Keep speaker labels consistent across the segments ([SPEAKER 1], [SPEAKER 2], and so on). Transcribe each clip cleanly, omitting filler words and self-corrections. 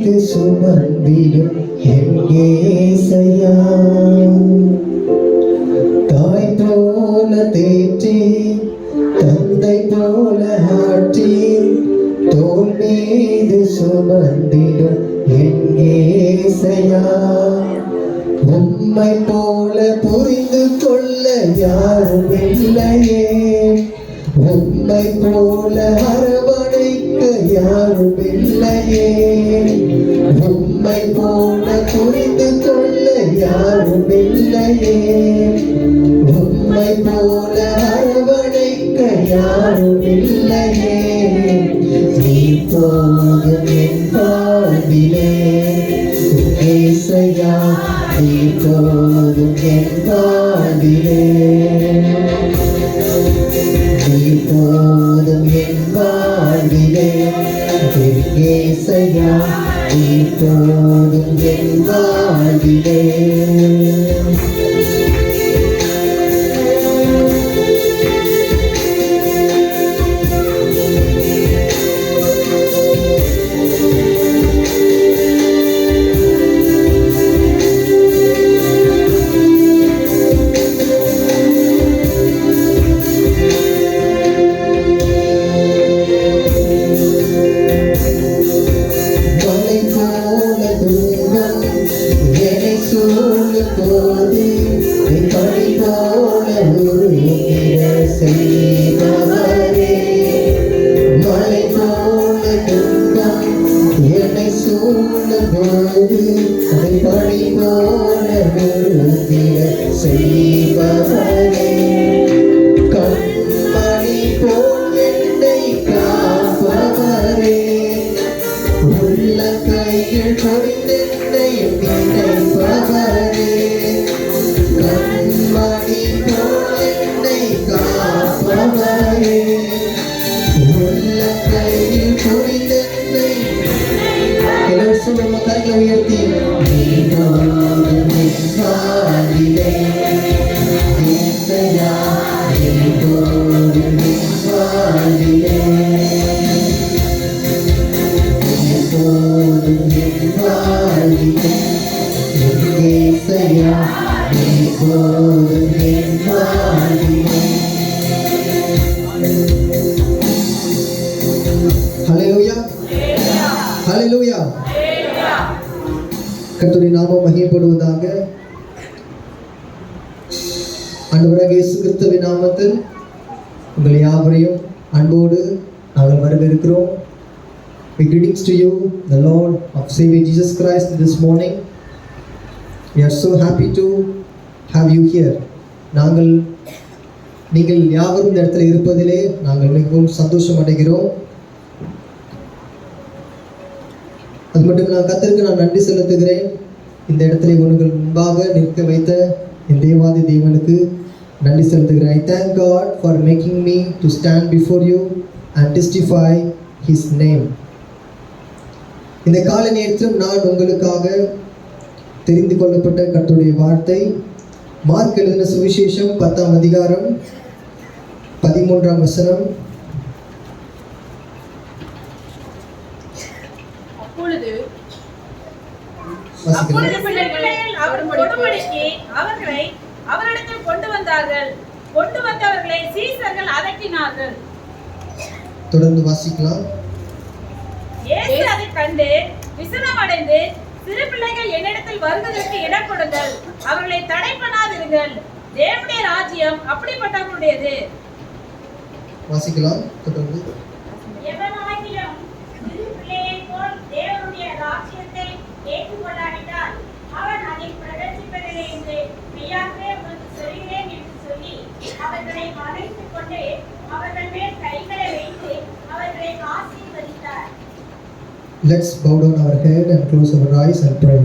[SPEAKER 1] மீது சுமந்திடும் என் ஏசையா. தாய் போல தேற்றி தந்தை போல ஆற்றி தோள் மீது சுமந்திடும் என் ஏசையா. உம்மை போல புரிந்து கொள்ள யாரும் இல்லையே, உம்மை போல அரவணைக்க யாரும் இல்லையே, உம்மை போல புரிந்து கொள்ள யாரும் இல்லையே, உம்மை போல அரவணைக்க யாரும் இல்லையே. நீ போதும் என் வாழ்விலே ஏசையா, நீ போதும் என் வாழ்விலே, நீ போதும் என் வாழ்விலே ஏசையா, நீ போதும் என் வாழ்விலே. கண்மணி போல் என்னை காப்பவரே, உள்ள கையில் பொறிந்தென்னை நினைப்பவரே, கண்மணி போல் என்னை காப்பவரே, உள்ள கையில் பொறிந்தென்னை. எல்லாரும் நம்ம கரங்களை உயர்த்தி ஹல்லேலூயா. கர்த்தருடைய நாமம் மகிமைப்படுவதாக. ஆண்டவராகிய இயேசு கிறிஸ்துவின் நாமத்தில் உங்கள் யாவரையும் அன்போடு நாங்கள் வரவேற்கிறோம். We greetings to you, the Lord of Savior Jesus Christ, this morning. We are so happy to have you here. நீங்கள் யாவரும் இந்த இடத்துல இருப்பதிலே நாங்கள் மிகவும் சந்தோஷம் அடைகிறோம். அது மட்டும் நான் கர்த்தருக்கு நான் நன்றி செலுத்துகிறேன். இந்த இடத்துல உங்கள் முன்பாக நிற்க வைத்த என் தேவாதி தேவனுக்கு நன்றி செலுத்துகிறேன். I thank God for making me to stand before you and testify His name. இந்த காலை நேரத்திலும் நான் உங்களுக்காக தெரிந்து கொள்ளப்பட்ட கர்த்தருடைய வார்த்தை மார்க் எழுதின சுவிசேஷம் 10ஆம் அதிகாரம் 13ஆம் வசனம்.
[SPEAKER 2] அப்பொழுது அவர்களை அவரிடத்தில் கொண்டு வந்தார்கள். கொண்டு வந்தவர்களை சீசர்கள் அதட்டினார்கள்.
[SPEAKER 1] தொடர்ந்து வாசிக்கலாம்.
[SPEAKER 2] இயேசு அதை கண்டு விசனமடைந்து, சிறு பிள்ளைகள் என்னிடத்தில் வருவதற்கு இடம் கொடுங்கள், அவர்களை தடை பண்ணாதிருங்கள், தேவனுடைய ராஜ்யம் அப்படிப்பட்டவர்களுடையது.
[SPEAKER 1] வாசிக்கலாம் தொடர்ந்து.
[SPEAKER 2] எவனாகிலும் சிறு பிள்ளையைப் போல் தேவனுடைய ராஜ்யத்தை ஏற்றுக்கொள்ளாவிட்டால் அவன் அதை பிரவேசிப்பதில்லை என்று மெய்யாகவே உங்களுக்கு சொல்கிறேன் என்று சொல்லி அவர்களை அழைத்துக் கொண்டு அவர்கள் மேல் கைகளை வைத்து அவர்களை ஆசீர்வதித்தார்.
[SPEAKER 1] Let's bow down our head and close our eyes and pray.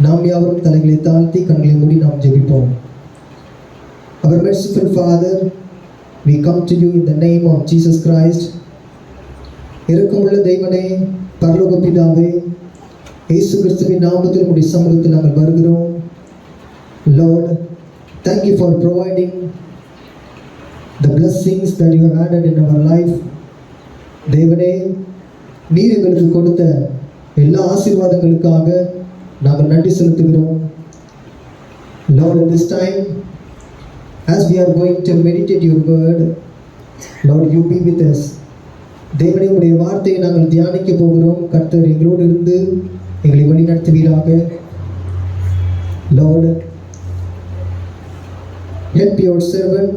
[SPEAKER 1] நாம் யாவரும் தலைகளை தாழ்த்தி கண்களை மூடி நாம் ஜெபிப்போம். Our merciful Father, we come to you in the name of Jesus Christ. இரக்கமுள்ள தெய்வனே, பரலோக பிதாவே, இயேசு கிறிஸ்துவின் நாமத்தில் உம்முடைய சமூகத்தில் நாங்கள் வருகிறோம். Lord, thank you for providing the blessings that you have added in our life. தேவனே, நீர் எங்களுக்கு கொடுத்த எல்லா ஆசீர்வாதங்களுக்காக நாங்கள் நன்றி செலுத்துகிறோம். Lord, at this time, as we are going to meditate your word, Lord, you be with us. தேவனே, உடைய வார்த்தையை நாங்கள் தியானிக்க போகிறோம். கர்த்தர் எங்களோடு இருந்து எங்களை வழிநடத்துவீராக. Lord, help your servant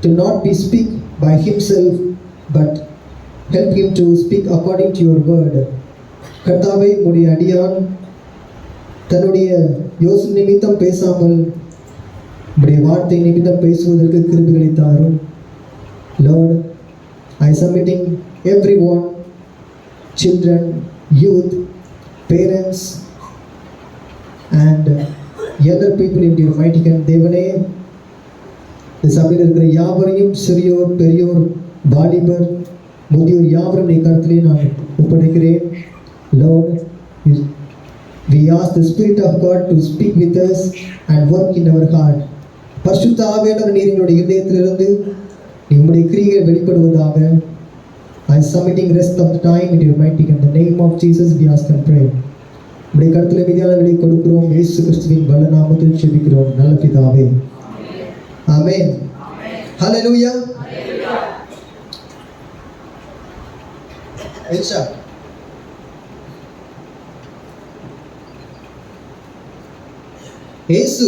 [SPEAKER 1] to not be speak by himself, but help him to speak according to your word. கர்த்தாவே, உடைய அடியான் தன்னுடைய யோசனை நிமித்தம் பேசாமல் உடைய வார்த்தை நிமித்தம் பேசுவதற்கு கிருபைகளை தாரும். Lord, I submitting everyone, children, youth, parents and younger people into your mighty hand. தேவனே, இந்த சபையில் இருக்கிற யாவரையும், சிறியோர், பெரியோர், வாலிபர், முதியோர் யாவரும் நீ கருத்திலே நான் ஒப்படைக்கிறேன். Lord, we ask the Spirit of God to speak with us and work in our heart. பரிசுத்த ஆவியானவர் நீர் எங்களுடைய இதயத்திலிருந்து உங்களுடைய கிரியைகள் வெளிப்படுவதாக. I submitting rest of the time into your mighty hand. In the name of Jesus we ask and pray. உடைய கருத்திலே மீதியானவர்களை கொடுக்கிறோம். இயேசு கிறிஸ்துவின் வல்ல நாமத்தில் ஜெபிக்கிறோம் நல்ல பிதாவே. ஆமென். ஹல்லேலூயா. எல்ஷா இயேசு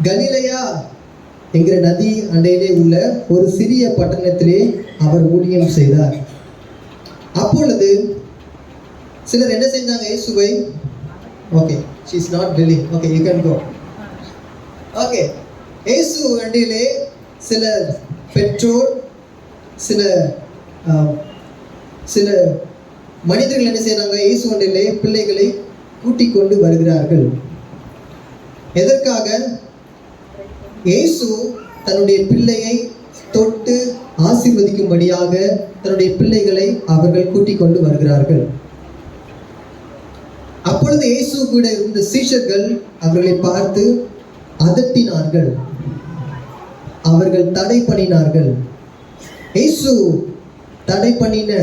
[SPEAKER 1] கலிலேயா என்கிற நதி அண்டையிலே உள்ள ஒரு சிறிய பட்டணத்திலே அவர் ஊழியம் செய்தார். அப்பொழுது சிலர் என்ன செஞ்சாங்க? இயேசுவை okay, she is not willing, okay you can go. Okay, இயேசு அண்டையிலே சில பெற்றோர், சில மனிதர்கள் என்ன செய்யறாங்க? இயேசு அண்டையிலே பிள்ளைகளை கூட்டிக் கொண்டு வருகிறார்கள். எதற்காக? இயேசு தன்னுடைய பிள்ளையை தொட்டு ஆசீர்வதிக்கும்படியாக தன்னுடைய பிள்ளைகளை அவர்கள் கூட்டிக் கொண்டு வருகிறார்கள். அப்பொழுது இயேசு கூட இருந்த சீஷர்கள் அவர்களை பார்த்து அதட்டினார்கள், அவர்கள் தடை பண்ணினார்கள். இயேசு தடை பண்ணின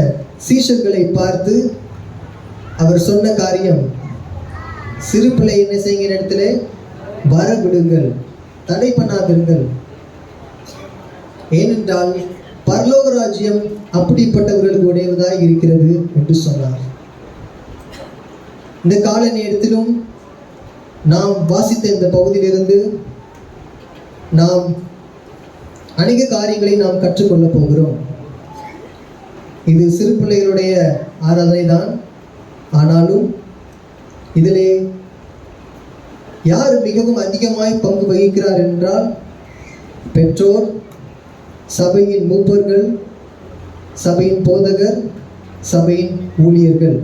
[SPEAKER 1] சீஷர்களை பார்த்து அவர் சொன்ன காரியம், சிறு பிள்ளை என்ன செய்யுங்க இடத்துல வர விடுங்கள், தடை பண்ணாதீர்கள், ஏனென்றால் பரலோக ராஜ்யம் அப்படிப்பட்டவர்களுக்கு உடையவதாய் இருக்கிறது என்று சொன்னார். இந்த கால நேரத்திலும் நாம் வாசித்த இந்த பகுதியிலிருந்து நாம் அநேக காரியங்களை நாம் கற்றுக்கொள்ள போகிறோம். இது சிறு பிள்ளைகளுடைய ஆராதனை தான். ஆனாலும் இதிலே யார் மிகவும் அதிகமாய் பங்கு வகிக்கிறார் என்றால் பெற்றோர், சபையின் மூப்பர்கள், சபையின் போதகர், சபையின் ஊழியர்கள்.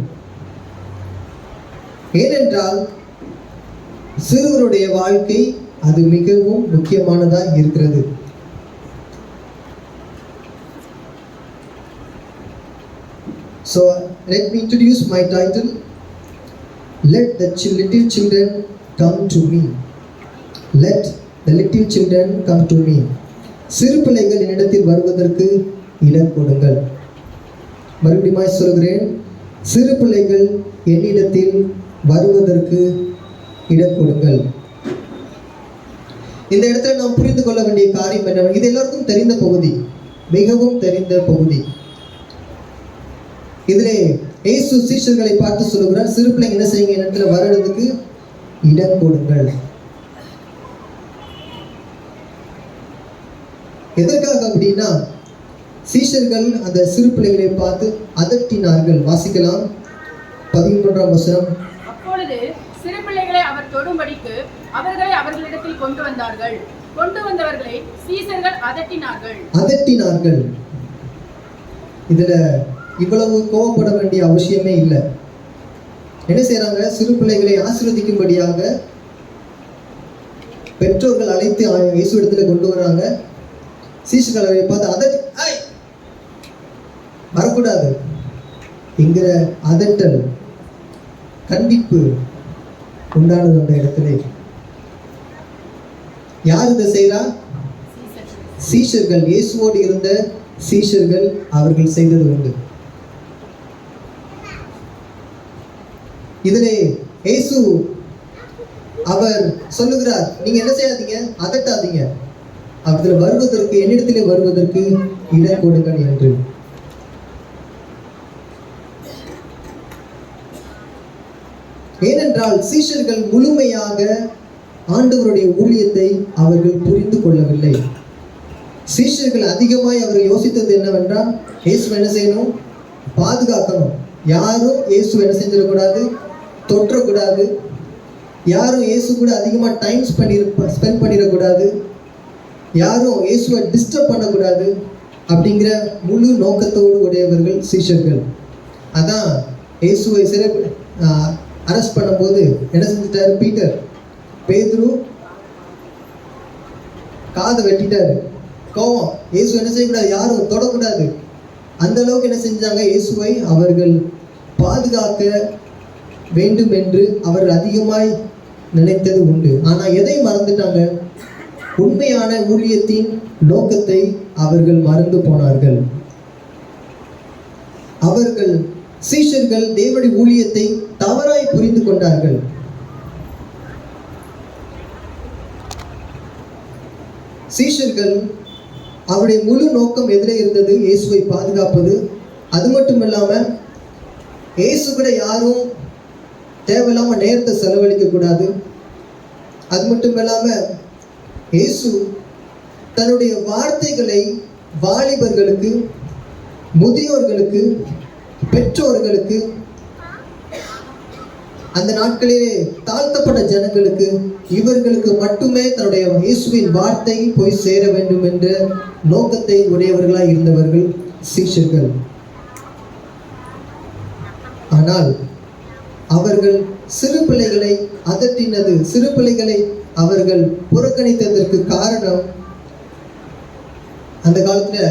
[SPEAKER 1] ஏனென்றால் சிறுவருடைய வாழ்க்கை அது மிகவும் முக்கியமானதாக இருக்கிறது. So let me introduce my title. Let the little children come to me. Let the little children come to me. சிறு பிள்ளைகள் என்னிடத்தில் வருவதற்கு இடம் கொடுங்கள். மறுபடியும் சொல்கிறேன், சிறு பிள்ளைகள் என்னிடத்தில் வருவதற்கு இடம் கொடுங்கள். இந்த இடத்துல நாம் புரிந்து கொள்ள வேண்டிய காரியம் என்னவென்றால், இது எல்லாருக்கும் தெரிந்த பகுதி, மிகவும் தெரிந்த பகுதி. இதிலே இயேசு சீஷர்களை பார்த்து சொல்லுகிறார், சிறு பிள்ளைங்க என்ன செய்யுங்க, இடத்துல வர்றதுக்கு இடம் கொடுங்கள். எதற்காக அப்படின்னா, சீஷர்கள் அந்த சிறு பிள்ளைகளை பார்த்து அதட்டினார்கள். வாசிக்கலாம் 13ஆம் வசனம்.
[SPEAKER 3] அப்பொழுது சிறு பிள்ளைகளை அவர் தொடும்படிக்கு அவர்களை அவர்களிடத்தில் கொண்டு வந்தார்கள். கொண்டு வந்தவர்களை சீஷர்கள் அதட்டினார்கள். இதுல இவ்வளவு கோபப்பட வேண்டிய அவசியமே இல்லை. என்ன செய்யறாங்க? சிறு பிள்ளைகளை ஆசீர்வதிக்கும்படியாக பெற்றோர்கள் அழைத்து இயேசு இடத்துல கொண்டு வராங்க. சீஷர்களை பார்த்து வரக்கூடாது என்கிற அதட்டல், கண்டிப்பு உண்டானது அந்த இடத்துல. யார் இதை செய்யறா? சீஷர்கள், இயேசுவோடு இருந்த சீஷர்கள் அவர்கள் செய்தது உண்டு. இதிலே இயேசு அவர் சொல்லுகிறார், நீங்க என்ன செய்யாதீங்க, அதட்டாதீங்க, அவர்கள் வருவதற்கு, என்னிடத்திலே வருவதற்கு இடம் கொடுங்கள் என்று. ஏனென்றால் சீஷர்கள் முழுமையாக ஆண்டவருடைய ஊழியத்தை அவர்கள் புரிந்து கொள்ளவில்லை. சீஷர்கள் அதிகமாய் அவர் யோசித்தது என்னவென்றால், இயேசு என்ன செய்யணும், பாதுகாக்கணும், யாரும் இயேசு என்ன செஞ்சிடக்கூடாது, தொற்றக்கூடாது, யாரும் இயேசு கூட அதிகமாக டைம் ஸ்பெண்ட் பண்ணிடக்கூடாது, யாரும் இயேசுவை டிஸ்டர்ப் பண்ணக்கூடாது அப்படிங்கிற முழு நோக்கத்தோடு உடையவர்கள் சீஷர்கள். அதான் இயேசுவை அரெஸ்ட் பண்ணும்போது என்ன செஞ்சிட்டாரு, பேதுரு காதை வெட்டிட்டாரு. கோவம், இயேசு என்ன செய்யக்கூடாது, யாரும் தொடக்கூடாது. அந்த அளவுக்கு என்ன செஞ்சாங்க, இயேசுவை அவர்கள் பாதுகாக்க வேண்டும் என்று அவர்கள் அதிகமாய் நினைத்தது உண்டு. ஆனா எதை மறந்துட்டாங்க, உண்மையான ஊழியத்தின் நோக்கத்தை அவர்கள் மறந்து போனார்கள். அவர்கள் சீஷர்கள் தேவனுடைய ஊழியத்தை தவறாய் புரிந்து கொண்டார்கள். சீஷர்கள் அவருடைய முழு நோக்கம் எதிரே இருந்தது, இயேசுவை பாதுகாப்பது. அது மட்டும் இல்லாம இயேசு கூட யாரும் தேவையில்லாம நேரத்தை செலவழிக்க கூடாது. அது மட்டும் இல்லாம இயேசு தன்னுடைய வார்த்தைகளை வாலிபர்களுக்கு, முதியோர்களுக்கு, பெற்றோர்களுக்கு, அந்த நாட்களிலே தாழ்த்தப்பட்ட ஜனங்களுக்கு, இவர்களுக்கு மட்டுமே தன்னுடைய இயேசுவின் வார்த்தை போய் சேர வேண்டும் என்ற நோக்கத்தை உடையவர்களாய் இருந்தவர்கள் சீஷர்கள். ஆனால் அவர்கள் சிறு பிள்ளைகளை அதட்டினது, சிறு பிள்ளைகளை அவர்கள் புறக்கணித்ததற்கு காரணம், அந்த காலத்துல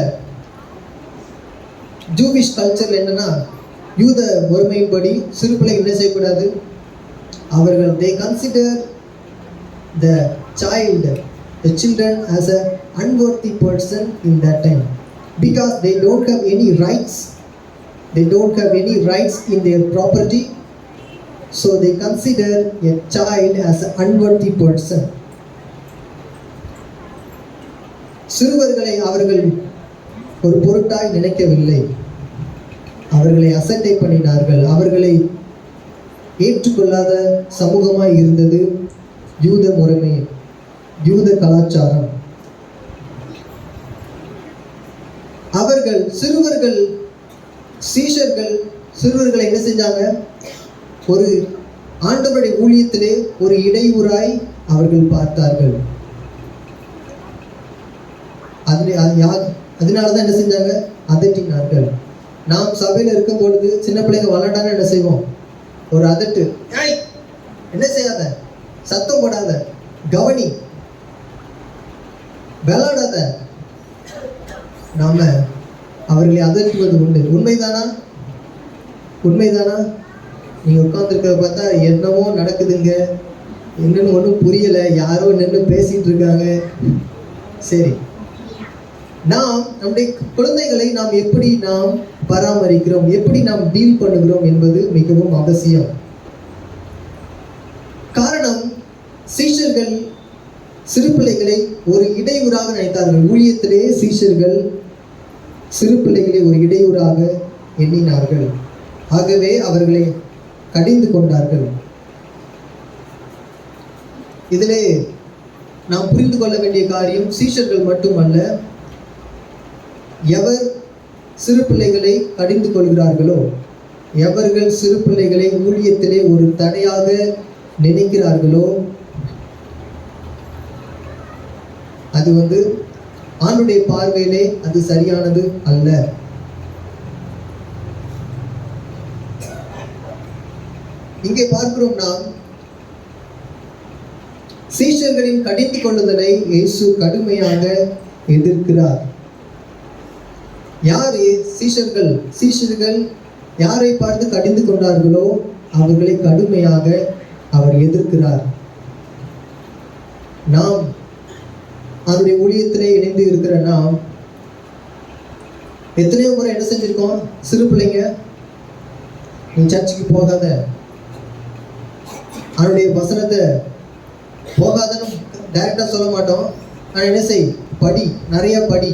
[SPEAKER 3] ஜூவிஷ் கல்ச்சர் என்னன்னா, யூத ஒருமையின்படி சிறு பிள்ளைகள் என்ன செய்யக்கூடாது, அவர்கள் they consider the children as a unworthy person in that time, because they don't have any rights in their property, so they consider a child as an unworthy person. சிறுவர்களை அவர்கள் ஒரு பொருட்டாய் நினைக்கவில்லை, அவர்களை அசட்டை பண்ணினார்கள். அவர்களை ஏற்றுக்கொள்ளாத சமூகமாய் இருந்தது யூத முறைமை, யூத கலாச்சாரம். அவர்கள் சீஷர்கள் சிறுவர்களை என்ன செஞ்சாங்க, ஒரு ஆண்டவருடைய ஊழியத்திலே ஒரு இடையூறாய் அவர்கள் பார்த்தார்கள். அதனாலதான் என்ன செஞ்சாங்க, அதட்டினார்கள். நாம் சபையில இருக்கும் பொழுது சின்ன பிள்ளைங்க விளையாண்டாங்க, என்ன செய்வோம், ஒரு அதட்டு, என்ன செய்யாத, சத்தம் போடாத, கவனி, விளையாடாத, நாம அவர்களை அதட்டுவது உண்டு. உண்மைதானா? நீங்க உட்கார்ந்துருக்கிறத பார்த்தா என்னவோ நடக்குதுங்க, என்னன்னு ஒன்றும் புரியல, யாரோ நின்று பேசிட்டு இருக்காங்க. சரி, நாம் நம்முடைய குழந்தைகளை நாம் எப்படி பராமரிக்கிறோம், எப்படி நாம் டீல் பண்ணுகிறோம் என்பது மிகவும் அவசியம். காரணம், சீஷர்கள் சிறு பிள்ளைகளை ஒரு இடையூறாக நினைத்தார்கள். ஊழியத்திலே சீஷர்கள் சிறு பிள்ளைகளை ஒரு இடையூறாக எண்ணினார்கள். ஆகவே அவர்களை கடிந்து கொண்டார்கள். இதிலே நாம் புரிந்து கொள்ள வேண்டிய காரியம், சீஷர்கள் மட்டுமல்ல, எவர் சிறு பிள்ளைகளை கடிந்து கொள்கிறார்களோ, எவர்கள் சிறு பிள்ளைகளை ஊழியத்திலே ஒரு தடையாக நினைக்கிறார்களோ, அது ஆண்டுடைய பார்வையிலே அது சரியானது அல்ல. இங்கே பார்க்கிறோம், நாம் சீஷர்களின் கடிந்து கொள்ளுதலை இயேசு கடுமையாக எதிர்க்கிறார். யார் சீஷர்கள் யாரை பார்த்து கடிந்து கொண்டார்களோ அவர்களை கடுமையாக அவர் எதிர்க்கிறார். நாம் அதனுடைய ஊழியத்திலே இணைந்து இருக்கிற நாம் எத்தனையோ முறை என்ன செஞ்சிருக்கோம்? சிறு பிள்ளைங்க, நீ சர்ச்சுக்கு போகாத, அவனுடைய வசனத்தை போகாதன்னு டைரக்டா சொல்ல மாட்டோம். ஆனால் என்ன செய், படி, நிறைய படி,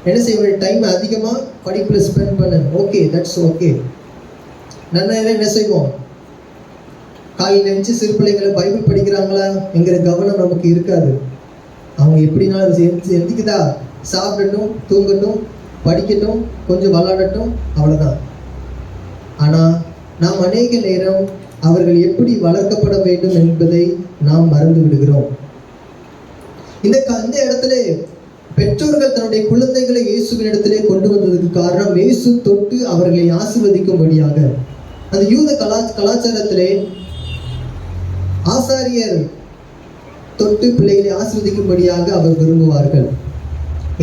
[SPEAKER 3] என்ன செய்ய, டைம் அதிகமா படிப்புல ஸ்பெண்ட் பண்ணு. Okay, that's okay. நல்லா என்ன செய்வோம்? காலையில் நினைச்சு சிறு பிள்ளைங்களை பைபிள் படிக்கிறாங்களா என்கிற கவனம் நமக்கு இருக்காது. அவங்க எப்படினாலும் எந்திக்குதா, சாப்பிடட்டும், தூங்கட்டும், படிக்கட்டும், கொஞ்சம் விளாடட்டும், அவ்வளோதான். ஆனால் நாம் அநேக நேரம் அவர்கள் எப்படி வளர்க்கப்பட வேண்டும் என்பதை நாம் மறந்து விடுகிறோம். இந்த இடத்துல பெற்றோர்கள் தன்னுடைய குழந்தைகளை இயேசுவின் இடத்திலே கொண்டு வந்ததுக்கு காரணம், இயேசு தொட்டு அவர்களை ஆசீர்வதிக்கும்படியாக. அந்த யூத கலாச்சாரத்திலே ஆசாரியர் தொட்டு பிள்ளைகளை ஆசீர்வதிக்கும்படியாக அவர் விரும்புவார்கள்.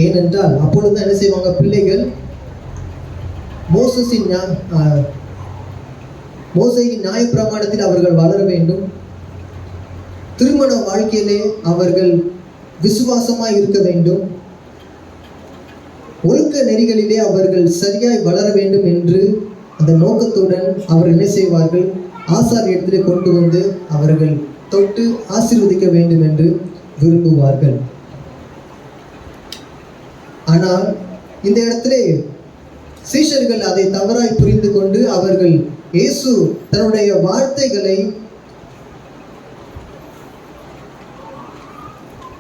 [SPEAKER 3] ஏனென்றால் அப்பொழுது என்ன செய்வாங்க? பிள்ளைகள் மோசேயின் நியாயப்பிரமாணத்தில் அவர்கள் வளர வேண்டும். திருமண வாழ்க்கையிலே அவர்கள் விசுவாசமாய் இருக்க வேண்டும். ஒழுக்க நெறிகளிலே அவர்கள் சரியாய் வளர வேண்டும் என்று அந்த நோக்கத்துடன் அவர்கள் என்ன செய்வார்கள்? ஆசாரியத்திலே கொண்டு வந்து அவர்கள் தொட்டு ஆசீர்வதிக்க வேண்டும் என்று விரும்புவார்கள். ஆனால் இந்த இடத்திலே சீஷர்கள் அதை தவறாய் புரிந்து கொண்டு அவர்கள் இயேசு தன்னுடைய வார்த்தைகளை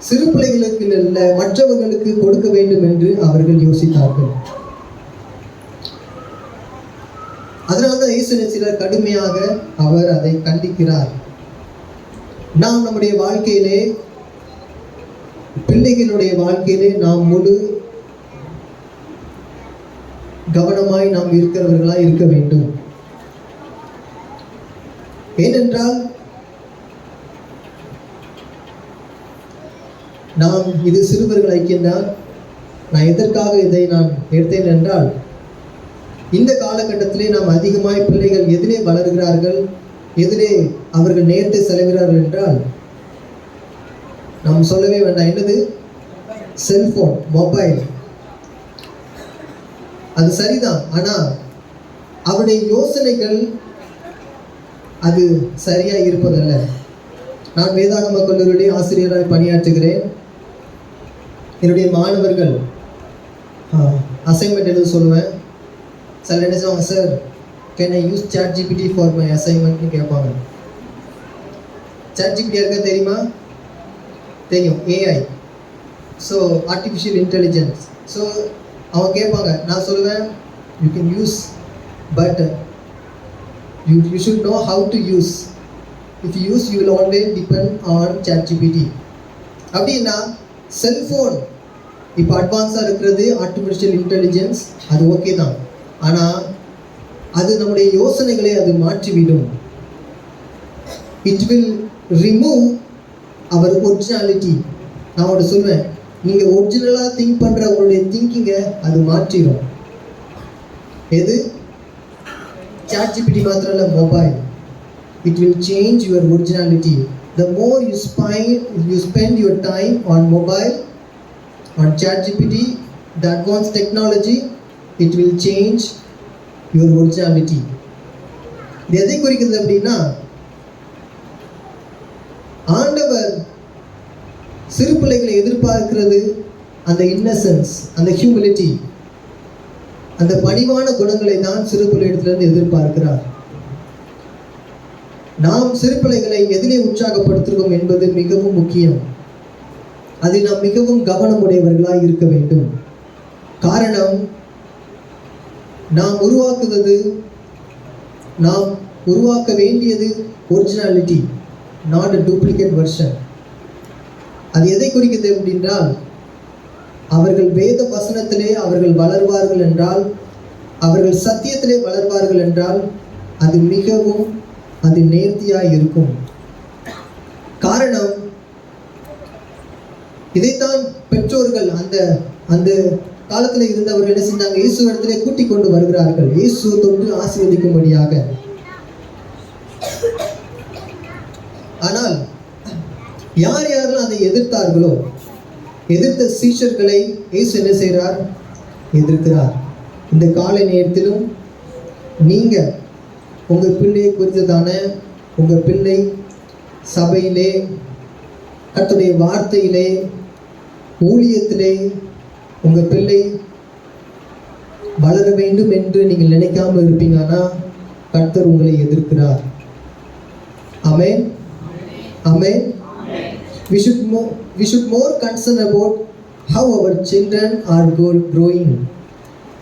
[SPEAKER 3] சிறு பிள்ளைகளுக்கு அல்ல, மற்றவர்களுக்கு கொடுக்க வேண்டும் என்று அவர்கள் யோசித்தார்கள். அதனால்தான் இயேசு சிலர் கடுமையாக அவர் அதை கண்டிக்கிறார். நாம் நம்முடைய வாழ்க்கையிலே, பிள்ளைகளுடைய வாழ்க்கையிலே நாம் முழு கவனமாய் நாம் இருக்கிறவர்களாய் இருக்க வேண்டும். ஏனென்றால் நாம் இது சிறுவர்கள் ஐக்கியம்தான். நான் எதற்காக இதை நான் எடுத்தேன் என்றால், இந்த காலகட்டத்திலே நாம் அதிகமாய் பிள்ளைகள் எதிலே வளர்கிறார்கள், எதிலே அவர்கள் நேரத்தை செலவிடுகிறார்கள் என்றால் நாம் சொல்லவே வேண்டாம். என்னது? Cellphone, mobile. அது சரிதான், ஆனால் அவருடைய யோசனைகள் அது சரியா இருப்பதல்ல. நான் வேதாகம கல்லூரியுடைய ஆசிரியராக பணியாற்றுகிறேன். என்னுடைய மாணவர்கள் அசைன்மெண்ட் எழுத சொல்லுவேன். சில என்ன சொல்லுவாங்க, sir can I use ChatGPT for my அசைன்மெண்ட்னு கேட்பாங்க. ChatGPT இருக்க தெரியுமா? தெரியும், AI. So artificial intelligence. So அவங்க கேட்பாங்க, நான் சொல்லுவேன் you can use, but you should know how to use. If you use, you will always depend on ChatGPT. அப்படின்னா செல்ஃபோன் இப்போ அட்வான்ஸாக இருக்கிறது, ஆர்டிஃபிஷியல் இன்டெலிஜென்ஸ், அது ஓகே தான். ஆனால் அது நம்முடைய யோசனைகளை அது மாற்றிவிடும். It will remove our originality. நான் அவங்கள்ட்ட சொல்வேன், நீங்கள் ஒரிஜினலாக திங்க் பண்ணுற உங்களுடைய திங்கிங்கை அது மாற்றிடும். எது? ChatGPT மாத்திரம் இல்லை, mobile. It will change your originality. The more you spend your time on mobile, on ChatGPT, the advanced technology, it will change your originality. இது எதை குறிக்கிறது அப்படின்னா, ஆண்டவர் சிறு பிள்ளைகளை எதிர்பார்க்கிறது அந்த இன்னசென்ஸ், அந்த ஹியூமிலிட்டி, அந்த பணிவான குணங்களை தான் சிறு பிள்ளையிடத்திலிருந்து எதிர்பார்க்கிறார். நாம் சிறு பிள்ளைகளை எதிலே உற்சாகப்படுத்துகிறோம் என்பது மிகவும் முக்கியம். அதில் நாம் மிகவும் கவனமுடையவர்களாக இருக்க வேண்டும். காரணம், நாம் உருவாக்க வேண்டியது originality, not a duplicate version. அது எதை குறிக்கிறது அப்படின்றால், அவர்கள் வேத வசனத்திலே அவர்கள் வளர்வார்கள் என்றால், அவர்கள் சத்தியத்திலே வளர்வார்கள் என்றால், அது நேர்த்தியாய் இருக்கும். காரணம், இதைத்தான் பெற்றோர்கள் அந்த காலத்தில் இருந்தவர்கள் என்ன செஞ்சாங்க? இயேசு இடத்திலே கூட்டிக் கொண்டு வருகிறார்கள், இயேசு தொட்டு ஆசீர்வதிக்கும்படியாக. ஆனால் யார் யாரெல்லாம் அதை எதிர்த்தார்களோ, எதிர்த்த சீஷர்களை இயேசு என்ன செய்கிறார்? எதிர்க்கிறார். இந்த காலை நேரத்திலும் நீங்க உங்க பிள்ளையை குறித்ததான உங்க பிள்ளை சபையிலே, கர்த்தருடைய வார்த்தையிலே, ஊழியத்திலே உங்க பிள்ளை வளர வேண்டும் என்று நீங்கள் நினைக்காம இருப்பீங்கன்னா கர்த்தர் உங்களை எதிர்க்கிறார். ஆமென், ஆமென். We should more concern about how our children are growing.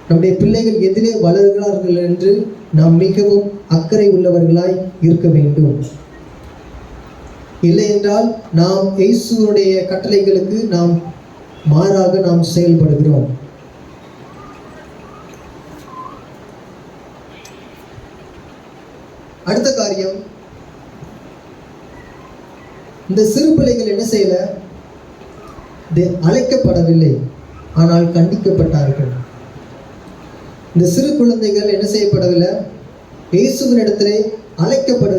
[SPEAKER 3] நம்முடைய பிள்ளைகள் எதிலே வளர்கிறார்கள் என்று நாம் மிகவும் அக்கறை உள்ளவர்களாய் இருக்க வேண்டும். இல்லை என்றால் நாம் இயேசுவுடைய கட்டளைகளுக்கு நாம் மாறாக நாம் செயல்படுகிறோம். அடுத்த காரியம், இந்த சிறு பிள்ளைகள் என்ன செய்யல? அழைக்கப்படவில்லை, ஆனால் கண்டிக்கப்பட்டார்கள். இந்த சிறு குழந்தைகள் என்ன செய்யப்படவில்லை? இயேசுவின் இடத்திலே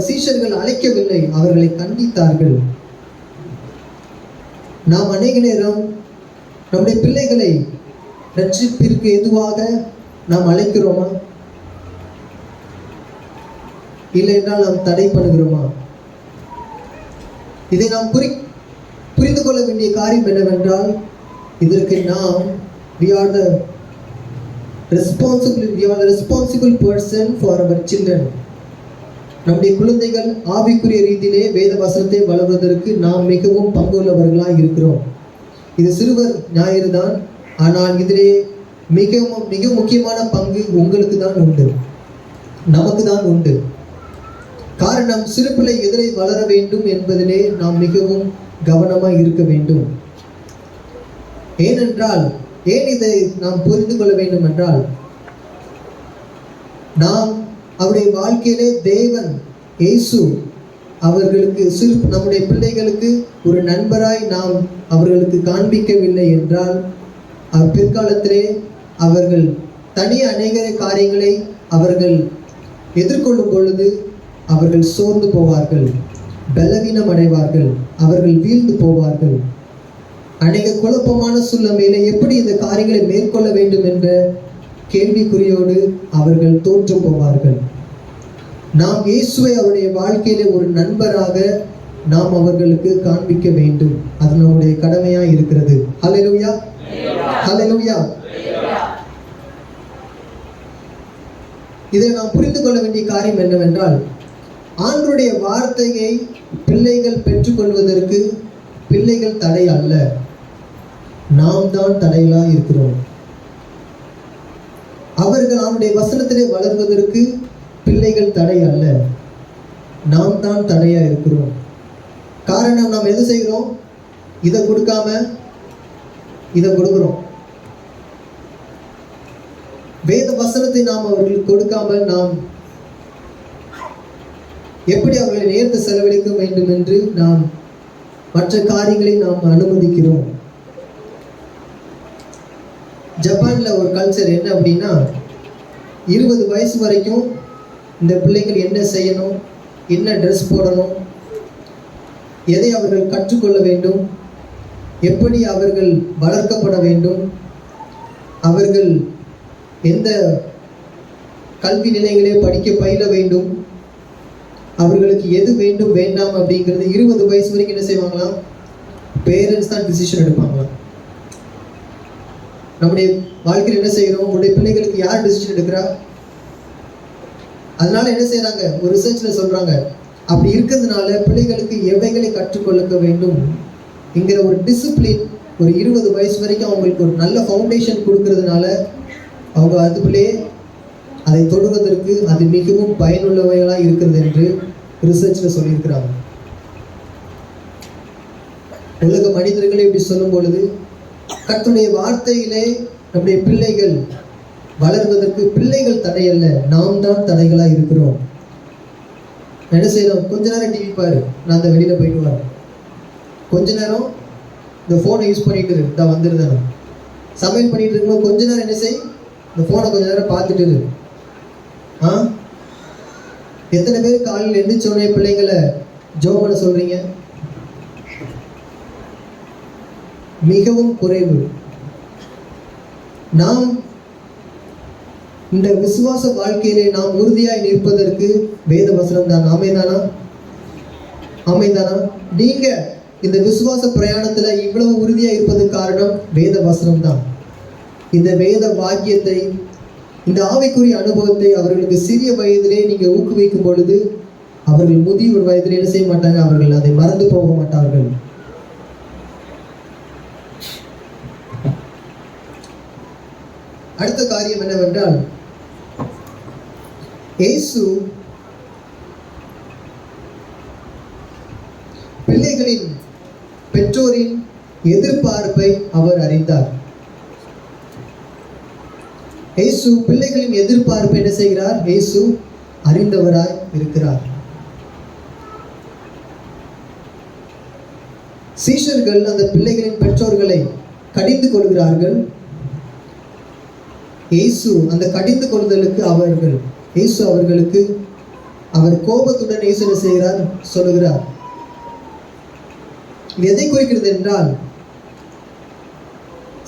[SPEAKER 3] சீஷர்கள் அழைக்கவில்லை, அவர்களை கண்டித்தார்கள். நாம் அநேக நேரம் நம்முடைய பிள்ளைகளை ரட்சிப்பிற்கு எதுவாக நாம் அழைக்கிறோமா? இல்லை என்றால் நாம் தடை பண்ணுகிறோமா? இதை நாம் புரிந்து கொள்ள வேண்டிய காரியம் என்னவென்றால், இதற்கு நாம் we are the responsible person for our children. நம்முடைய குழந்தைகள் ஆவிக்குரிய ரீதியிலே வேத வசனத்தை வளர்வதற்கு நாம் மிகவும் பங்குள்ளவர்களாக இருக்கிறோம். இது சிறுவர் ஞாயிறு தான், ஆனால் இதிலே மிக முக்கியமான பங்கு உங்களுக்கு தான் உண்டு, நமக்கு தான் உண்டு. காரணம், சிறு பிள்ளை எதிரை வளர வேண்டும் என்பதிலே நாம் மிகவும் கவனமாக இருக்க வேண்டும். ஏனென்றால், ஏன் இதை நாம் புரிந்து கொள்ள வேண்டும் என்றால், நாம் அவருடைய வாழ்க்கையிலே தேவன் இயேசு அவர்களுக்கு நம்முடைய பிள்ளைகளுக்கு ஒரு நண்பராய் நாம் அவர்களுக்கு காண்பிக்கவில்லை என்றால், பிற்காலத்திலே அவர்கள் அநேக காரியங்களை அவர்கள் எதிர்கொள்ளும் பொழுது அவர்கள் சோர்ந்து போவார்கள், பலவீனம் அடைவார்கள், அவர்கள் வீழ்ந்து போவார்கள். அநேக குழப்பமான சூழ்நிலையில எப்படி இந்த காரியங்களை மேற்கொள்ள வேண்டும் என்ற கேள்விக்குறியோடு அவர்கள் தோற்று போவார்கள். நாம் இயேசுவை அவருடைய வாழ்க்கையில ஒரு நண்பராக நாம் அவர்களுக்கு காண்பிக்க வேண்டும். அது நம்முடைய கடமையாக இருக்கிறது. ஹல்லேலூயா, ஹல்லேலூயா. இதை நாம் புரிந்து கொள்ள வேண்டிய காரியம் என்னவென்றால், ஆண்டவருடைய வார்த்தையை பிள்ளைகள் பெற்றுக்கொள்வதற்கு பிள்ளைகள் தடை அல்ல, நாம் தான் தடைகளாக இருக்கிறோம். அவர்கள் அவருடைய வசனத்திலே வளர்வதற்கு பிள்ளைகள் தடை அல்ல, நாம் தான் தடையா இருக்கிறோம். காரணம், நாம் எது செய்கிறோம்? இதை கொடுக்காம இதை கொடுக்கிறோம். வேத வசனத்தை நாம் அவர்களுக்கு கொடுக்காமல் நாம் எப்படி அவர்களை நேரத்தை செலவழிக்க வேண்டும் என்று நாம் மற்ற காரியங்களை நாம் அனுமதிக்கிறோம். ஜப்பான்ல ஒரு கல்ச்சர் என்ன அப்படின்னா, 20 வயசு வரைக்கும் இந்த பிள்ளைகள் என்ன செய்யணும், என்ன ட்ரெஸ் போடணும், எதை அவர்கள் கற்றுக்கொள்ள வேண்டும், எப்படி அவர்கள் வளர்க்கப்பட வேண்டும், அவர்கள் எந்த கல்வி நிலைகளே பயில வேண்டும், அவர்களுக்கு எது வேண்டும் வேண்டாம் அப்படிங்கிறது 20 வயசு வரைக்கும் என்ன செய்வாங்களாம்? பேரண்ட்ஸ் தான் டிசிஷன் எடுப்பாங்களாம். நம்முடைய வாழ்க்கையில் என்ன செய்கிறோம்? உங்களுடைய பிள்ளைகளுக்கு யார் டிசிஷன் எடுக்கிறா? அதனால என்ன செய்யறாங்க? ஒரு ரிசர்ச்ல சொல்றாங்க, அப்படி இருக்கிறதுனால பிள்ளைகளுக்கு எவைகளை கற்றுக்கொள்ள வேண்டும் என்கிற ஒரு டிசிப்ளின் ஒரு 20 வயசு வரைக்கும் அவங்களுக்கு ஒரு நல்ல ஃபவுண்டேஷன் கொடுக்கறதுனால அவங்க அதுக்குள்ளே அதை தொடுவதற்கு அது மிகவும் பயனுள்ளவைகளாக இருக்கிறது என்று ரிசர்ச்ல சொல்லியிருக்கிறாங்க. உலக மனிதர்களை இப்படி சொல்லும் பொழுது, கர்த்தருடைய வார்த்தையிலே நம்முடைய பிள்ளைகள் வளர்வதற்கு பிள்ளைகள் தடையல்ல, நாம் தான் தடைகளாக இருக்கிறோம். என்ன செய்யறோம்? கொஞ்ச நேரம் டிவி பாரு, நான் அந்த வெளியில போயிட்டு வரேன். கொஞ்ச நேரம் இந்த ஃபோனை யூஸ் பண்ணிட்டு தான் வந்துருந்தேன். சமையல் பண்ணிட்டு இருக்கும்போது கொஞ்ச நேரம் என்ன செய், இந்த ஃபோனை கொஞ்ச நேரம் பார்த்துட்டு இரு. எத்தனை பேர் காலையில் எந்திரிச்சோடனே பிள்ளைங்களை ஜோம் பண்ண சொல்றீங்க? மிகவும் குறைவு. நாம் இந்த விசுவாச வாழ்க்கையிலே நாம் உறுதியாய் நிற்பதற்கு வேத வசனம் தான். ஆமைதானா? ஆமைதானா? நீங்க இந்த விசுவாச பிரயாணத்துல இவ்வளவு உறுதியா இருப்பதற்கு காரணம் வேத வசனம் தான். இந்த வேத வாக்கியத்தை, இந்த ஆவிக்குரிய அனுபவத்தை அவர்களுக்கு சிறிய வயதிலே நீங்க ஊக்குவிக்கும் பொழுது அவர்கள் முதியோர் வயதில் என்ன செய்ய மாட்டாங்க, அவர்கள் அதை மறந்து போக மாட்டார்கள். அடுத்த காரியம் என்னவென்றால், இயேசு பிள்ளைகளின் பெற்றோரின் எதிர்பார்ப்பை அவர் அறிந்தார். இயேசு பிள்ளைகளின் எதிர்பார்ப்பை என்ன செய்கிறார்? இயேசு அறிந்தவராய் இருக்கிறார். சீஷர்கள் அந்த பிள்ளைகளின் பெற்றோர்களை கடிந்து கொள்கிறார்கள். இயேசு அந்த கடிந்து கொள்ளுதலுக்கு இயேசு அவர்களுக்கு அவர் கோபத்துடன் இயேசு என்ன செய்கிறார்? சொல்லுகிறார். இது எதை குறிக்கிறது என்றால்,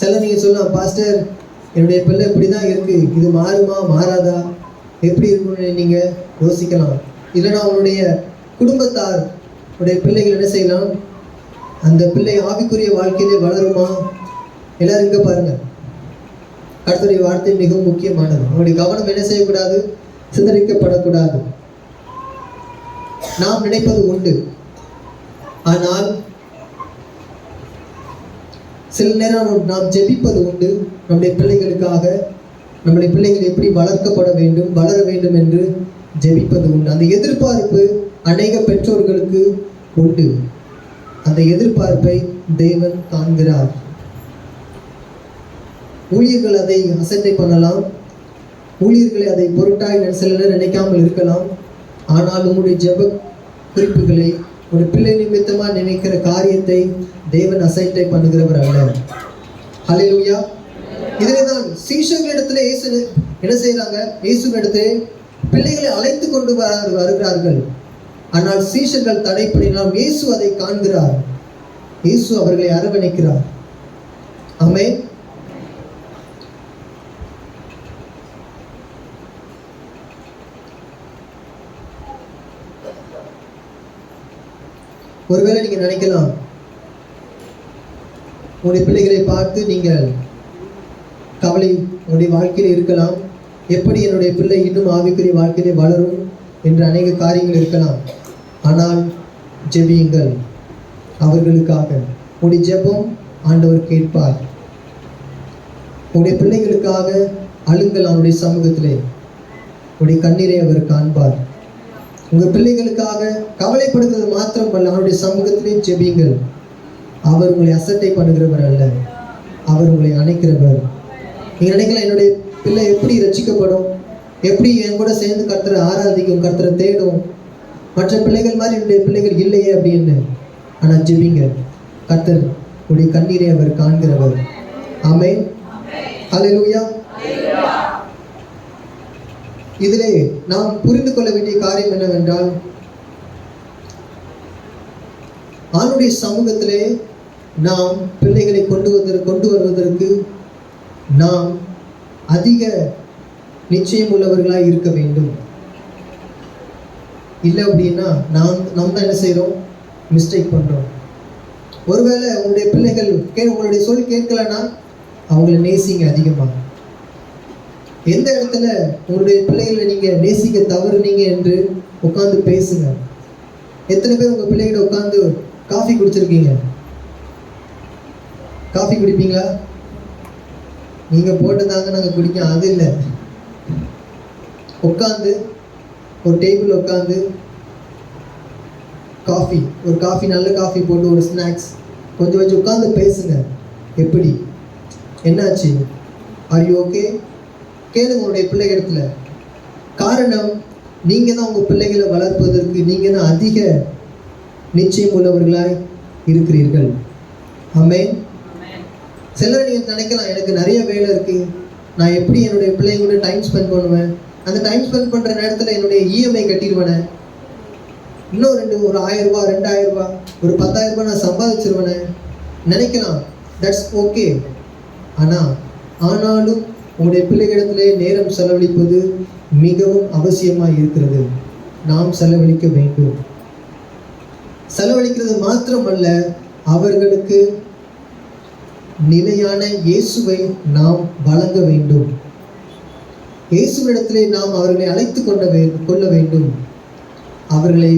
[SPEAKER 3] சில நீங்க சொல்லலாம், பாஸ்டர் என்னுடைய பிள்ளை இப்படிதான் இருக்கு, இது மாறுமா மாறாதா, எப்படி இருக்கும்னு நீங்க யோசிக்கலாம். இல்லைன்னா அவனுடைய குடும்பத்தார் உடைய பிள்ளைகள் என்ன செய்யலாம், அந்த பிள்ளை ஆவிக்குரிய வாழ்க்கையிலே வளருமா? எல்லாரும் இங்க பாருங்க, கர்த்தருடைய வார்த்தை மிகவும் முக்கியமானது. அவனுடைய கவனம் என்ன செய்யக்கூடாது? சிதறிக்கப்படக்கூடாது. நாம் நினைப்பது உண்டு, ஆனால் சில நேரம் நாம் ஜெபிப்பது உண்டு. நம்முடைய பிள்ளைகளுக்காக, நம்முடைய பிள்ளைகள் எப்படி வளர்க்கப்பட வேண்டும், வளர வேண்டும் என்று ஜெபிப்பது உண்டு. அந்த எதிர்பார்ப்பு அநேக பெற்றோர்களுக்கு உண்டு. அந்த எதிர்பார்ப்பை தேவன் காண்கிறார். ஊழியர்கள் அதை அசட்டை பண்ணலாம், ஊழியர்களை அதை பொருட்டாய் சில நேரம் நினைக்காமல் இருக்கலாம். ஆனால் உங்களுடைய ஜெப குறிப்புகளை, ஒரு பிள்ளை நிமித்தமாக நினைக்கிற காரியத்தை தேவன் அசட்டை பண்ணுகிறவர் அல்ல. ஹல்லேலூயா. இதிலே தான் சீஷர்களிடத்தில் இயேசு என்ன செய்கிறாங்க? இயேசுவிடத்திலே பிள்ளைகளை அழைத்து கொண்டு வருகிறார்கள். ஆனால் சீஷர்கள் தடைப்படினால் இயேசு அதை காண்கிறார். இயேசு அவர்களை அரவணைக்கிறார். ஆமென். ஒருவேளை நீங்க நினைக்கலாம், உங்களுடைய பிள்ளைகளை பார்த்து நீங்கள் கவலை உங்களுடைய வாழ்க்கையில் இருக்கலாம். எப்படி என்னுடைய பிள்ளை இன்னும் ஆவிக்குரிய வாழ்க்கையிலே வளரும் என்று அநேக காரியங்கள் இருக்கலாம். ஆனால் ஜெபியுங்கள் அவர்களுக்காக. உங்களுடைய ஜெபம் ஆண்டவர் கேட்பார். உங்களுடைய பிள்ளைகளுக்காக அழுங்கள் அவருடைய சமூகத்திலே. உங்களுடைய கண்ணீரை அவர் காண்பார். உங்கள் பிள்ளைகளுக்காக கவலைப்படுத்துவது மாத்திரம் அல்ல, அவருடைய சமூகத்திலே ஜெபியுங்கள். அவர் உங்களை அசட்டை பண்ணுகிறவர் அல்ல, அவர் உங்களை அணைக்கிறவர். நீங்க நினைக்கலாம், என்னுடைய பிள்ளை எப்படி ரட்சிக்கப்படும், எப்படி என் கூட சேர்ந்து கர்த்தரை ஆராதிக்கும், கர்த்தரை தேடும், மற்ற பிள்ளைகள் மாதிரி என்னுடைய பிள்ளைகள் இல்லையே அப்படின்னு. ஆனால் ஜெபிங்க, கர்த்தர் உடைய கண்ணீரை அவர் காண்கிறவர். ஆமென். ஹல்லேலூயா. இதிலே நாம் புரிந்து கொள்ள வேண்டிய காரியம் என்னவென்றால், ஆணுடைய சமூகத்திலே நாம் பிள்ளைகளை கொண்டு வருவதற்கு நாம் அதிக நிச்சயம் உள்ளவர்களாக இருக்க வேண்டும். இல்லை அப்படின்னா நாம் தான் என்ன செய்கிறோம்? மிஸ்டேக் பண்ணுறோம். ஒருவேளை உங்களுடைய பிள்ளைகள் உங்களுடைய சொல் கேட்கலன்னா அவங்கள நேசிங்க அதிகமாக. எந்த இடத்துல உங்களுடைய பிள்ளைகளை நீங்கள் நேசிக்க தவறுனீங்க என்று உட்காந்து பேசுங்க. எத்தனை பேர் உங்கள் பிள்ளைகிட்ட உட்காந்து காஃபி குடிச்சிருக்கீங்க? காஃபி குடிப்பீங்களா? நீங்கள் போட்டுதாங்க நாங்கள் குடிக்கோம், அது இல்லை. உட்காந்து ஒரு டேபிள் உட்காந்து ஒரு காஃபி நல்ல காஃபி போட்டு ஒரு ஸ்நாக்ஸ் கொஞ்சம் வச்சு உட்காந்து பேசுங்க. எப்படி, என்னாச்சு, ஆர் யூ ஓகே? கேளுங்க உங்களுடைய பிள்ளைகளிடத்துல. காரணம், நீங்கள் தான் உங்கள் பிள்ளைகளை வளர்ப்பதற்கு நீங்கள் தான் அதிக நிச்சயம் உள்ளவர்களாய் இருக்கிறீர்கள். ஆமென். சிலர் நீங்கள் நினைக்கலாம், எனக்கு நிறைய வேலை இருக்குது, நான் எப்படி என்னுடைய பிள்ளைங்களோட டைம் ஸ்பெண்ட் பண்ணுவேன், அந்த டைம் ஸ்பெண்ட் பண்ணுற நேரத்தில் என்னுடைய இஎம்ஐ கட்டிடுவேனே, இன்னும் ஒரு 1000 ரூபாய் 2000 ரூபாய் ஒரு 10,000 ரூபாய் நான் சம்பாதிச்சிருவேனே நினைக்கலாம். That's okay. ஆனாலும் உங்களுடைய பிள்ளைகளிடத்திலே நேரம் செலவழிப்பது மிகவும் அவசியமாக இருக்கிறது. நாம் செலவழிக்க வேண்டும். செலவழிக்கிறது மாத்திரமல்ல, அவர்களுக்கு நிலையான இயேசுவை நாம் வழங்க வேண்டும். இயேசுவிடத்திலே நாம் அவர்களை அழைத்து கொள்ள வேண்டும். அவர்களை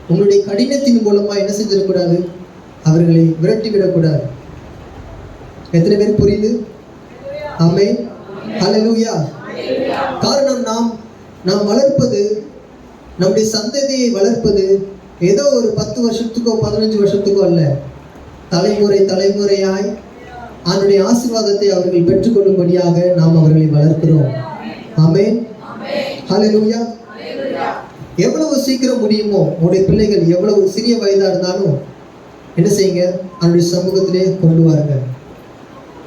[SPEAKER 3] உங்களுடைய கடினத்தின் மூலமாக என்ன செஞ்சிடக்கூடாது, அவர்களை விரட்டிவிடக்கூடாது. எத்தனை பேர் புரியுது? ஆமென், ஹல்லேலூயா. காரணம், நாம் வளர்ப்பது, நம்முடைய சந்ததியை வளர்ப்பது ஏதோ ஒரு 10 வருஷத்துக்கோ 15 வருஷத்துக்கோ அல்ல. தலைமுறையாய் அவருடைய ஆசீர்வாதத்தை அவர்கள் பெற்றுக்கொள்ளும்படியாக நாம் அவர்களை வளர்க்கிறோம். ஆமென், ஹல்லேலூயா. எவ்வளவு சீக்கிரம் முடியுமோ உங்களுடைய பிள்ளைகள் எவ்வளவு சிறிய வயதாக இருந்தாலும் என்ன செய்யுங்க, அவருடைய சமூகத்திலே கொண்டு வாருங்க.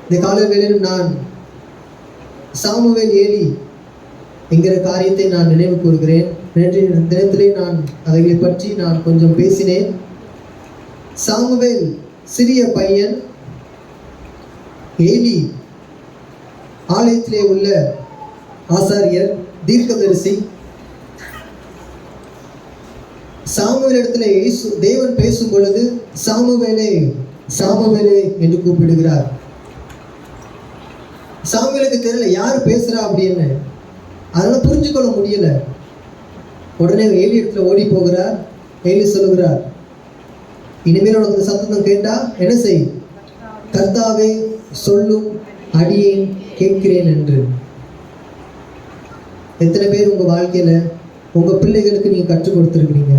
[SPEAKER 3] இந்த கால வேளையிலும் நான் சாமுவேல் ஏலி என்கிற காரியத்தை நான் நினைவு கூறுகிறேன். நேற்றைய தினத்திலே நான் அவைகளை பற்றி நான் கொஞ்சம் பேசினேன். சாமுவேல் சிறிய பையன், ஏலி ஆலயத்திலே உள்ள ஆசாரியர், தீர்க்கதரிசி. சாமுவேல் இடத்துல தேவன் பேசும் பொழுது சாமுவேலே சாமுவேலே என்று கூப்பிடுகிறார். சாமுவேலுக்கு தெரியல யார் பேசுறா அப்படின்னு, அதனால புரிஞ்சுக்கொள்ள முடியல. உடனே ஏலி இடத்துல ஓடி போகிறார். ஏலி சொல்லுகிறார், இனிமேல் உனக்கு சத்தம் கேட்டா என்ன செய், கர்த்தாவே சொல்லும், அடியேன் கேட்கிறேன் என்று. எத்தனை பேர் உங்க வாழ்க்கையில உங்க பிள்ளைகளுக்கு நீங்க கற்றுக் கொடுத்துருக்கிறீங்க?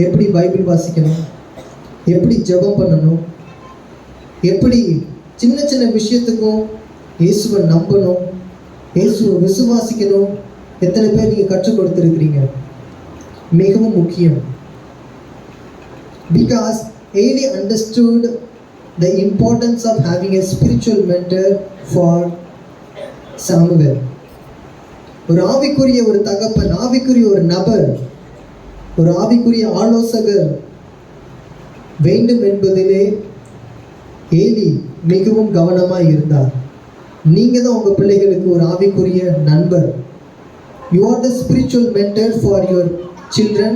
[SPEAKER 3] எப்படி பைபிள் வாசிக்கணும், எப்படி ஜெபம் பண்ணணும், எப்படி சின்ன சின்ன விஷயத்துக்கும் இயேசுவை நம்பணும், இயேசுவை விசுவாசிக்கணும். எத்தனை பேர் நீங்க கற்றுக் கொடுத்துருக்கிறீங்க? மிகவும் முக்கியம். Because Eli understood the importance of having a spiritual mentor for Samuel. ஒரு ஆவிக்குரிய ஒரு தகப்பன், ஆவிக்குரிய ஒரு நபர், ஒரு ஆவிக்குரிய ஆலோசகர் வேண்டும் என்பதிலே ஏலி மிகவும் கவனமாக இருந்தார். நீங்க தான் உங்க பிள்ளைகளுக்கு ஒரு ஆவிக்குரிய நண்பர். You are the spiritual mentor for your children.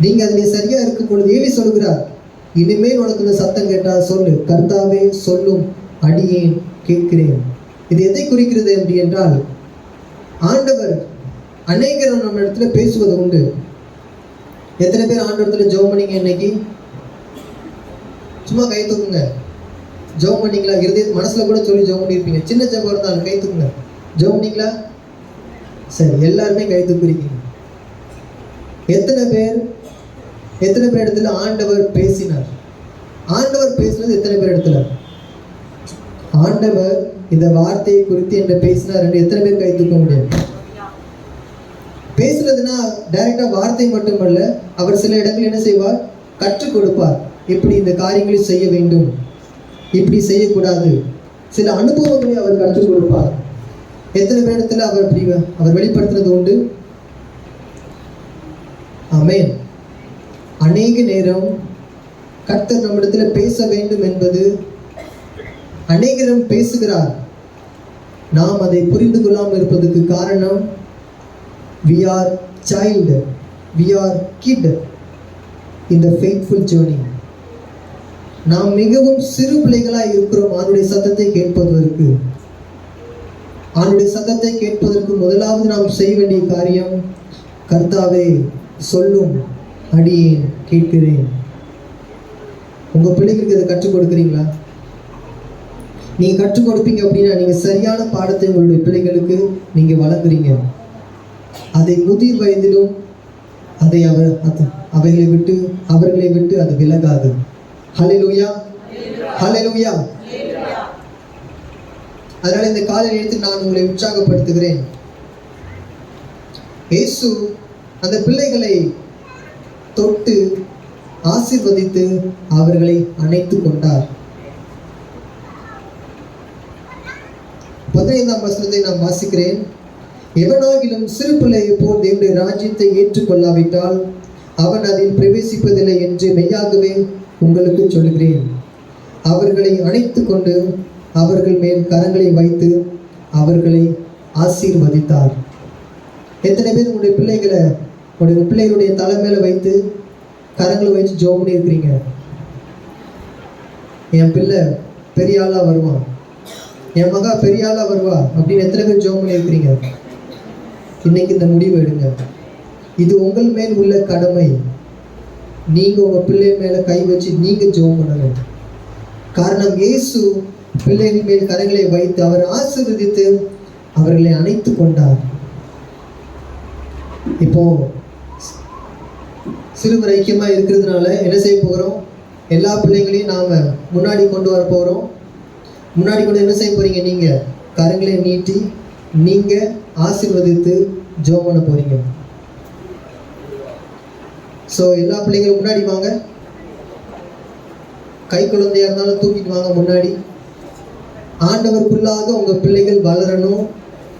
[SPEAKER 3] நீங்க அதிலே சரியா இருக்கும் பொழுது ஏலி சொல்கிறார், இனிமேல் உனக்கு இந்த சத்தம் கேட்டால் சொல்லு, கர்த்தாவே சொல்லும், அடியேன் கேட்கிறேன். இது எதை குறிக்கிறது அப்படி என்றால், ஆண்டவர் அநேகர் நம்ம இடத்துல பேசுவது உண்டு. எத்தனை பேர் ஆண்டவரத்துல ஜெபம் பண்ணீங்க இன்னைக்கு? சும்மா கை தூக்குங்க. ஜெபம் பண்ணீங்களா? இருதய மனசுல கூட சொல்லி ஜெபம் பண்ணியிருப்பீங்க. சின்ன ஜெபம் இருந்தாலும் கை தூக்குங்க. ஜெபம் பண்ணீங்களா? சரி, எல்லாருமே கை தூக்குறீங்க. எத்தனை பேர் இடத்துல ஆண்டவர் பேசினார்? ஆண்டவர் பேசினது எத்தனை பேர் இடத்துல? ஆண்டவர் இந்த வார்த்தையை குறித்து என்ன பேசினார் என்று எத்தனை பேர் கை தூக்க முடியும்? பேசுனதுன்னா டைரக்டா வார்த்தை மட்டுமல்ல, அவர் சில இடங்கள் என்ன செய்வார், கற்றுக் கொடுப்பார். எப்படி இந்த காரியங்களை செய்ய வேண்டும், இப்படி செய்யக்கூடாது, சில அனுபவங்களை அவர் கற்றுக் கொடுப்பார். எத்தனை பேர் இடத்துல அவர் வெளிப்படுத்துறது உண்டு? ஆமென். அநேக நேரம் கர்த்தர் நம்மிடத்துல பேச வேண்டும் என்பது அநேகரும் பேசுகிறார். நாம் அதை புரிந்து கொள்ளாமல் இருப்பதற்கு காரணம், we are child, we are kid in the faithful journey. நாம் மிகவும் சிறு பிள்ளைகளாய் இருக்கிறோம் அவருடைய சத்தத்தை கேட்பதற்கு. அவருடைய சத்தத்தை கேட்பதற்கு முதலாவது நாம் செய்ய வேண்டிய காரியம், கர்த்தாவே சொல்லும், அடியேன் கேட்கிறேன். உங்க பிள்ளைகளுக்கு இதை கற்றுக் கொடுக்குறீங்களா? நீங்க கற்றுக் கொடுப்பீங்க அப்படின்னா நீங்க சரியான பாடத்தை உங்களுடைய பிள்ளைகளுக்கு நீங்க வழங்குறீங்க. அதை முதிர் வயதிலும் அவர்களை விட்டு அது விலகாது. ஹல்லேலூயா, ஹல்லேலூயா. அதனால இந்த காலை நேரத்தில் நான் உங்களை உற்சாகப்படுத்துகிறேன். இயேசு அந்த பிள்ளைகளை தொட்டு ஆசீர்வதித்து அவர்களை அணைத்துக் கொண்டார். 15ஆம் வசனத்தை நான் வாசிக்கிறேன். எவனாகிலும் சிறு பிள்ளையை போல் தேவனுடைய ராஜ்யத்தை ஏற்றுக்கொள்ளாவிட்டால் அவன் அதில் பிரவேசிப்பதில்லை என்று மெய்யாகவே
[SPEAKER 1] உங்களுக்கு சொல்கிறேன். அவர்களை அணைத்து கொண்டு அவர்கள் மேல் கரங்களை வைத்து அவர்களை ஆசீர்வதித்தார். எத்தனை பேர் உங்களுடைய பிள்ளைகளுடைய தலை மேல வைத்து கரங்களை வச்சு ஜெபம் பண்ணி இருக்கிறீங்க? என் பிள்ளை பெரிய ஆளா வருவான், என் மகா பெரிய ஆளா வருவா அப்படின்னு எத்தனை பேர் ஜெபம் பண்ணி இருக்கிறீங்க? இன்னைக்கு இந்த முடிவு எடுங்க. இது உங்கள் மேல் உள்ள கடமை. நீங்க உங்க பிள்ளை மேல கை வச்சு நீங்க ஜெபம் பண்ணணும். காரணம், இயேசு பிள்ளைகள் மேல் கரங்களை வைத்து அவர் ஆசீர்வதித்து அவர்களை அணைத்து கொண்டார். இப்போ சிறுவர் ஐக்கியமா இருக்கிறதுனால என்ன செய்ய போகிறோம்? எல்லா பிள்ளைகளையும் நாம முன்னாடி கொண்டு வர போறோம். முன்னாடி கொண்டு என்ன செய்ய போறீங்க? நீங்க கரங்களை நீட்டி நீங்க ஆசீர்வதித்து ஜெபம் பண்ண போறீங்க. ஸோ எல்லா பிள்ளைகளும் முன்னாடி வாங்க. கை குழந்தையா இருந்தாலும் தூக்கிட்டு வாங்க முன்னாடி. ஆண்டவருக்குள்ளாக உங்க பிள்ளைகள் வளரணும்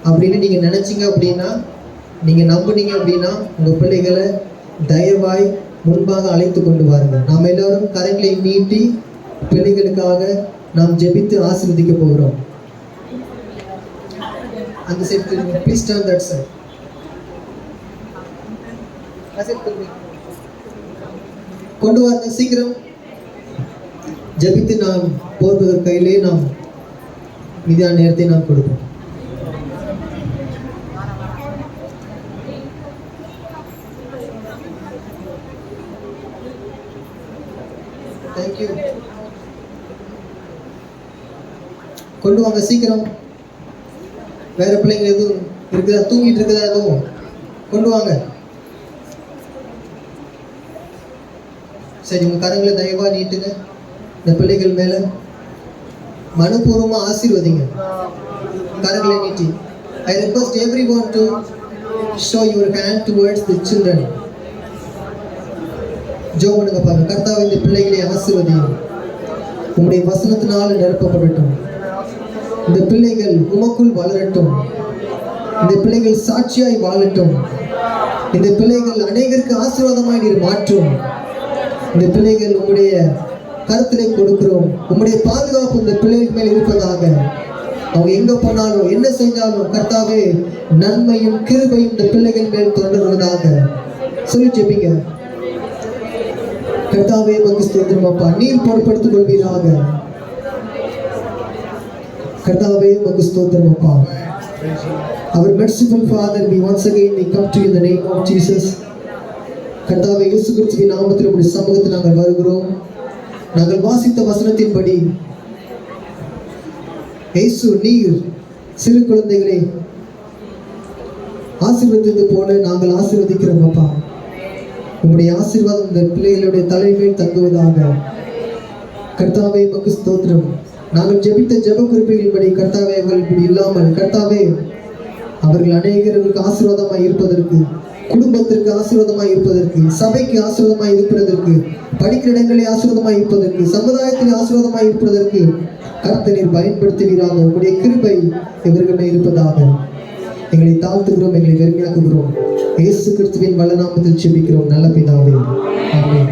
[SPEAKER 1] அப்படின்னு நீங்க நினைச்சீங்க அப்படின்னா, நீங்க நம்புனீங்க அப்படின்னா, உங்க பிள்ளைகளை தயவாய் முன்பாக அழைத்து கொண்டு வாருங்க. நாம் எல்லாரும் கரங்களை நீட்டி பிள்ளைகளுக்காக நாம் ஜெபித்து ஆசீர்வதிக்க போகிறோம். அந்த side please turn that side. கொண்டு வாருங்க சீக்கிரம். ஜெபித்து நாம் போர்வதற்கு கையிலே நாம் மீதியான நேரத்தை நாம் கொடுப்போம். தேங்க்யூ. கொண்டு வாங்க சீக்கிரம். வேற பிள்ளைங்க எதுவும் இருக்குதா? தூங்கிட்டு இருக்குதா? எதுவும் கொண்டு வாங்க. சரி, உங்க கரங்களை தயவா நீட்டுங்க. இந்த பிள்ளைகள் மேல மனப்பூர்வமா ஆசீர்வதிங்க. கரங்களை நீட்டி. I request everyone to show your hand towards the children. ஜெபம் பண்ணுங்க பாருங்க. கர்த்தாவே, இந்த பிள்ளைகளை ஆசீர்வதியும். உம்முடைய வசனத்தினால் நிரப்பப்படட்டும். இந்த பிள்ளைகள் உமக்குள் வளரட்டும். இந்த பிள்ளைகள் சாட்சியாய் வாழட்டும். இந்த பிள்ளைகள் அநேகருக்கு ஆசீர்வாதமாய் நீர் மாற்றும். இந்த பிள்ளைகள் உம்முடைய கருத்திலே கொடுக்கிறோம். உம்முடைய பாதுகாப்பு இந்த பிள்ளைகள் மேல் இருப்பதாக. அவங்க எங்க போனாலும் என்ன செஞ்சாலும் கர்த்தாவே நன்மையும் கிருபையும் இந்த பிள்ளைகள் மேல் தொடர்வதாக சொல்லி ஜெபிங்க. கர்த்தாவே, உமக்கு ஸ்தோத்திரம் அப்பா. நீர் பொறுப்படுத்திக் கொள்வீராக. கர்த்தாவே, உமக்கு ஸ்தோத்திரம் அப்பா. Our merciful Father, we once again come to you in the name of Jesus. கர்த்தாவே, இயேசு கிறிஸ்துவின் நாமத்தில் உம்முடைய சமூகத்தில் நாங்கள் வருகிறோம். நாங்கள் வாசித்த வசனத்தின்படி இயேசு நீர் சிறு குழந்தைகளை ஆசீர்வதித்தது போல நாங்கள் ஆசீர்வதிக்கிறோம் அப்பா. உங்களுடைய ஆசீர்வாதம் இந்த பிள்ளைகளுடைய தலைமையில் தங்குவதாக. கர்த்தாவே, உமக்கு ஸ்தோத்திரம். நாங்கள் ஜெபித்த ஜெப குறிப்புகளின்படி கர்த்தாவே, அவர்கள் இப்படி இல்லாமல் கர்த்தாவே அவர்கள் அநேகருக்கு ஆசீர்வாதமாய் இருப்பதற்கு, குடும்பத்திற்கு ஆசீர்வாதமாய் இருப்பதற்கு, சபைக்கு ஆசீர்வாதமாய் இருப்பதற்கு, படிக்கிற இடங்களில் ஆசீர்வாதமாய் இருப்பதற்கு, சமுதாயத்தில் ஆசீர்வாதமாய் இருப்பதற்கு கர்த்தர் பயன்படுத்துவீராக. உங்களுடைய கிருபை இவர்களிடம் இருப்பதாக. எங்களை தாழ்த்துகிறோம், எங்களை வெறுமையாக்குகிறோம். இயேசு கிறிஸ்துவின் வல்ல நாமத்தில் ஜெபிக்கிறோம் நல்ல பிதாவே. ஆமென்.